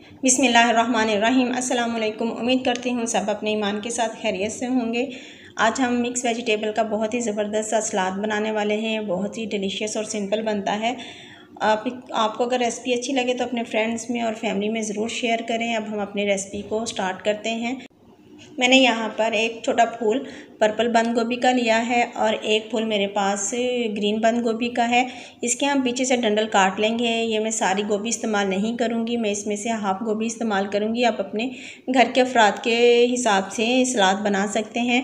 बिस्मिल्लाहिर्रहमानिर्रहीम। अस्सलाम वालेकुम। उम्मीद करती हूँ सब अपने ईमान के साथ खैरियत से होंगे। आज हम मिक्स वेजिटेबल का बहुत ही ज़बरदस्त सा सलाद बनाने वाले हैं। बहुत ही डिलीशियस और सिंपल बनता है। आपको अगर रेसिपी अच्छी लगे तो अपने फ्रेंड्स में और फैमिली में ज़रूर शेयर करें। अब हम अपनी रेसिपी को स्टार्ट करते हैं। मैंने यहाँ पर एक छोटा फूल पर्पल बंद गोभी का लिया है और एक फूल मेरे पास ग्रीन बंद गोभी का है। इसके हम पीछे से डंडल काट लेंगे। ये मैं सारी गोभी इस्तेमाल नहीं करूँगी, मैं इसमें से हाफ़ गोभी इस्तेमाल करूँगी। आप अपने घर के अफराद के हिसाब से सलाद बना सकते हैं।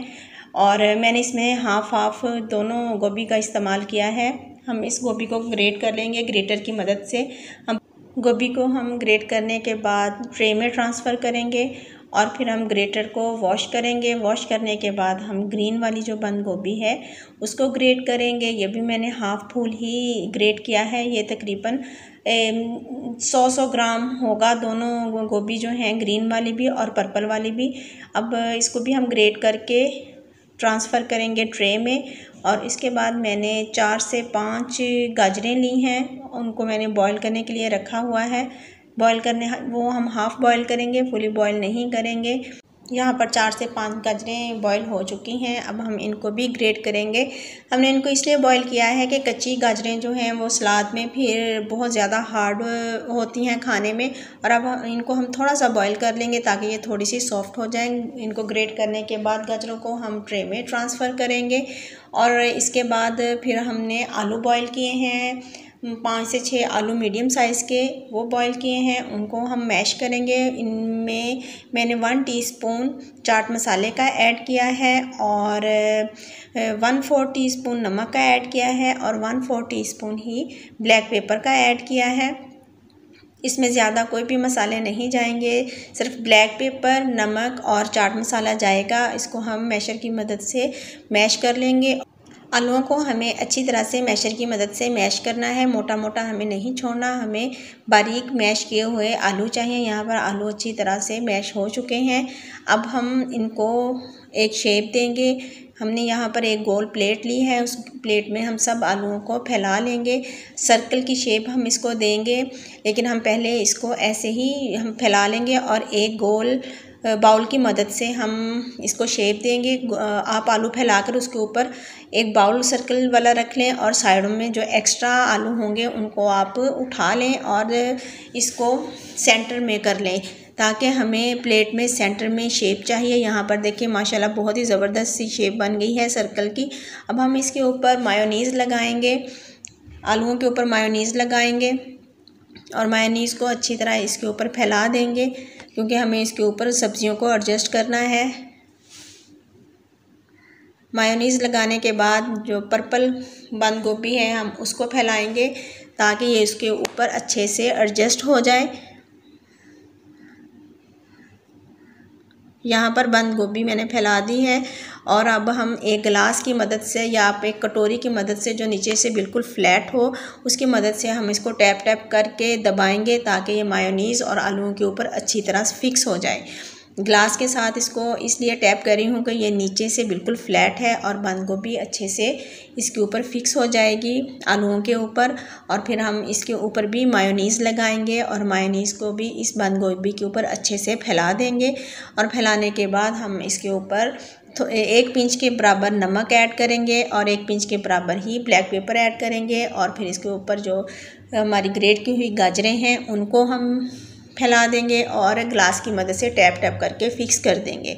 और मैंने इसमें हाफ़ दोनों गोभी का इस्तेमाल किया है। हम इस गोभी को ग्रेट कर लेंगे ग्रेटर की मदद से। हम गोभी को हम ग्रेट करने के बाद ट्रे में ट्रांसफ़र करेंगे और फिर हम ग्रेटर को वॉश करेंगे। वॉश करने के बाद हम ग्रीन वाली जो बंद गोभी है उसको ग्रेट करेंगे। ये भी मैंने हाफ़ फूल ही ग्रेट किया है। ये तकरीबन 100 ग्राम होगा, दोनों गोभी जो हैं, ग्रीन वाली भी और पर्पल वाली भी। अब इसको भी हम ग्रेट करके ट्रांसफ़र करेंगे ट्रे में। और इसके बाद मैंने 4 से 5 गाजरें ली हैं, उनको मैंने बॉईल करने के लिए रखा हुआ है। बॉईल करने वो हम हाफ़ बॉईल करेंगे, फुली बॉईल नहीं करेंगे। यहाँ पर 4 से 5 गाजरें बॉईल हो चुकी हैं। अब हम इनको भी ग्रेट करेंगे। हमने इनको इसलिए बॉईल किया है कि कच्ची गाजरें जो हैं वो सलाद में फिर बहुत ज़्यादा हार्ड होती हैं खाने में। और अब इनको हम थोड़ा सा बॉईल कर लेंगे ताकि ये थोड़ी सी सॉफ्ट हो जाएं। इनको ग्रेट करने के बाद गाजरों को हम ट्रे में ट्रांसफ़र करेंगे। और इसके बाद फिर हमने आलू बॉईल किए हैं, 5 से 6 आलू मीडियम साइज़ के, वो बॉईल किए हैं। उनको हम मैश करेंगे। इनमें मैंने 1 टीस्पून चाट मसाले का ऐड किया है और 1/4 टीस्पून नमक का ऐड किया है और 1/4 टीस्पून ही ब्लैक पेपर का ऐड किया है। इसमें ज़्यादा कोई भी मसाले नहीं जाएंगे, सिर्फ ब्लैक पेपर, नमक और चाट मसाला जाएगा। इसको हम मैशर की मदद से मैश कर लेंगे। आलूओं को हमें अच्छी तरह से मैशर की मदद से मैश करना है, मोटा मोटा हमें नहीं छोड़ना, हमें बारीक मैश किए हुए आलू चाहिए। यहाँ पर आलू अच्छी तरह से मैश हो चुके हैं। अब हम इनको एक शेप देंगे। हमने यहाँ पर एक गोल प्लेट ली है, उस प्लेट में हम सब आलूओं को फैला लेंगे। सर्कल की शेप हम इसको देंगे, लेकिन हम पहले इसको ऐसे ही हम फैला लेंगे और एक गोल बाउल की मदद से हम इसको शेप देंगे। आप आलू फैलाकर उसके ऊपर एक बाउल सर्कल वाला रख लें और साइडों में जो एक्स्ट्रा आलू होंगे उनको आप उठा लें और इसको सेंटर में कर लें ताकि हमें प्लेट में सेंटर में शेप चाहिए। यहाँ पर देखिए माशाल्लाह बहुत ही ज़बरदस्त सी शेप बन गई है सर्कल की। अब हम इसके ऊपर मायोनीज़ लगाएंगे, आलूओं के ऊपर मायोनीज़ लगाएंगे और मायोनीज़ को अच्छी तरह इसके ऊपर फैला देंगे क्योंकि हमें इसके ऊपर सब्जियों को एडजस्ट करना है। मायोनीज़ लगाने के बाद जो पर्पल बंद गोभी है हम उसको फैलाएंगे ताकि ये इसके ऊपर अच्छे से एडजस्ट हो जाए। यहाँ पर बंद गोभी मैंने फैला दी है और अब हम एक गिलास की मदद से या आप एक कटोरी की मदद से जो नीचे से बिल्कुल फ्लैट हो उसकी मदद से हम इसको टैप टैप करके दबाएंगे ताकि ये मायोनीज़ और आलूओं के ऊपर अच्छी तरह से फिक्स हो जाए। ग्लास के साथ इसको इसलिए टैप कर रही हूँ कि ये नीचे से बिल्कुल फ्लैट है और बंद गोभी अच्छे से इसके ऊपर फिक्स हो जाएगी आलूओं के ऊपर। और फिर हम इसके ऊपर भी मायोनीज़ लगाएंगे और मायोनीज़ को भी इस बंद गोभी के ऊपर अच्छे से फैला देंगे। और फैलाने के बाद हम इसके ऊपर तो 1 पिंच के बराबर नमक ऐड करेंगे और 1 पिंच के बराबर ही ब्लैक पेपर ऐड करेंगे। और फिर इसके ऊपर जो हमारी ग्रेट की हुई गाजरें हैं उनको हम फैला देंगे और ग्लास की मदद से टैप टैप करके फिक्स कर देंगे।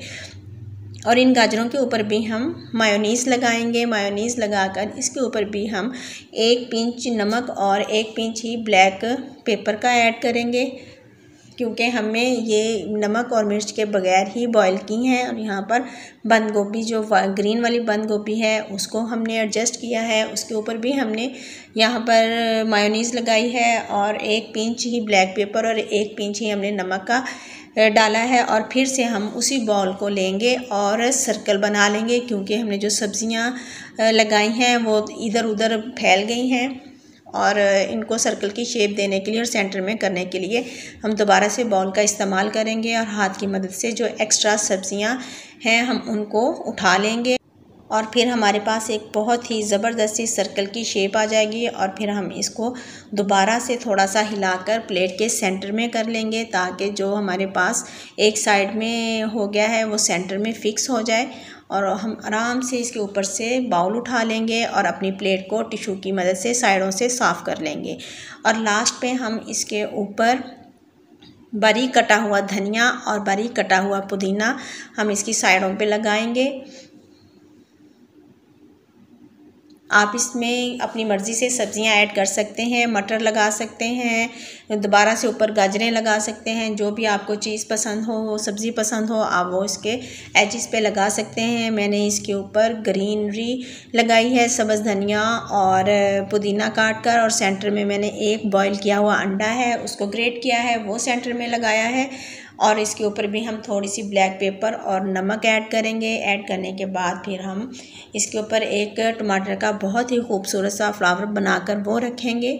और इन गाजरों के ऊपर भी हम मायोनीज़ लगाएंगे। मायोनीज़ लगाकर इसके ऊपर भी हम 1 पिंच नमक और 1 पिंच ही ब्लैक पेपर का ऐड करेंगे क्योंकि हमें ये नमक और मिर्च के बगैर ही बॉईल की हैं। और यहाँ पर बंद गोभी जो ग्रीन वाली बंद गोभी है उसको हमने एडजस्ट किया है, उसके ऊपर भी हमने यहाँ पर मायोनीज़ लगाई है और 1 पिंच ही ब्लैक पेपर और 1 पिंच ही हमने नमक का डाला है। और फिर से हम उसी बॉल को लेंगे और सर्कल बना लेंगे क्योंकि हमने जो सब्जियाँ लगाई हैं वो इधर उधर फैल गई हैं और इनको सर्कल की शेप देने के लिए और सेंटर में करने के लिए हम दोबारा से बॉल का इस्तेमाल करेंगे और हाथ की मदद से जो एक्स्ट्रा सब्जियां हैं हम उनको उठा लेंगे और फिर हमारे पास एक बहुत ही ज़बरदस्त सी सर्कल की शेप आ जाएगी। और फिर हम इसको दोबारा से थोड़ा सा हिलाकर प्लेट के सेंटर में कर लेंगे, ताकि जो हमारे पास एक साइड में हो गया है वो सेंटर में फ़िक्स हो जाए। और हम आराम से इसके ऊपर से बाउल उठा लेंगे और अपनी प्लेट को टिश्यू की मदद से साइडों से साफ़ कर लेंगे। और लास्ट पे हम इसके ऊपर बारीक कटा हुआ धनिया और बारीक कटा हुआ पुदीना हम इसकी साइडों पे लगाएंगे। आप इसमें अपनी मर्ज़ी से सब्ज़ियां ऐड कर सकते हैं, मटर लगा सकते हैं, दोबारा से ऊपर गाजरें लगा सकते हैं, जो भी आपको चीज़ पसंद हो, सब्ज़ी पसंद हो, आप वो इसके एजिस पे लगा सकते हैं। मैंने इसके ऊपर ग्रीनरी लगाई है, सब्ज़ धनिया और पुदीना काट कर, और सेंटर में मैंने एक बॉईल किया हुआ अंडा है उसको ग्रेट किया है, वो सेंटर में लगाया है। और इसके ऊपर भी हम थोड़ी सी ब्लैक पेपर और नमक ऐड करेंगे। ऐड करने के बाद फिर हम इसके ऊपर एक टमाटर का बहुत ही खूबसूरत सा फ्लावर बनाकर वो रखेंगे।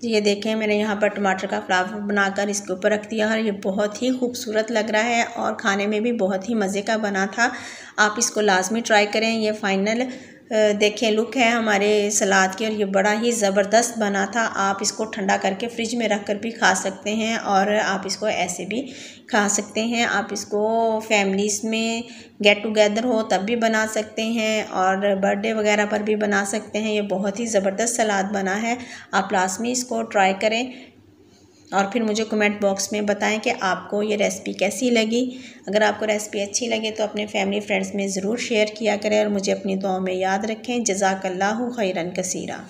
ये देखें, मैंने यहाँ पर टमाटर का फ्लावर बनाकर इसके ऊपर रख दिया है। ये बहुत ही खूबसूरत लग रहा है और खाने में भी बहुत ही मज़े का बना था। आप इसको लाजमी ट्राई करें। ये फाइनल देखें लुक है हमारे सलाद की, और ये बड़ा ही ज़बरदस्त बना था। आप इसको ठंडा करके फ्रिज में रख कर भी खा सकते हैं और आप इसको ऐसे भी खा सकते हैं। आप इसको फैमिलीज़ में गेट टुगेदर हो तब भी बना सकते हैं और बर्थडे वगैरह पर भी बना सकते हैं। ये बहुत ही ज़बरदस्त सलाद बना है। आप लाजमी इसको ट्राई करें और फिर मुझे कमेंट बॉक्स में बताएं कि आपको ये रेसिपी कैसी लगी। अगर आपको रेसिपी अच्छी लगे तो अपने फैमिली फ्रेंड्स में ज़रूर शेयर किया करें और मुझे अपनी दुआओं में याद रखें। जज़ाकल्लाहु खैरन कसीरा।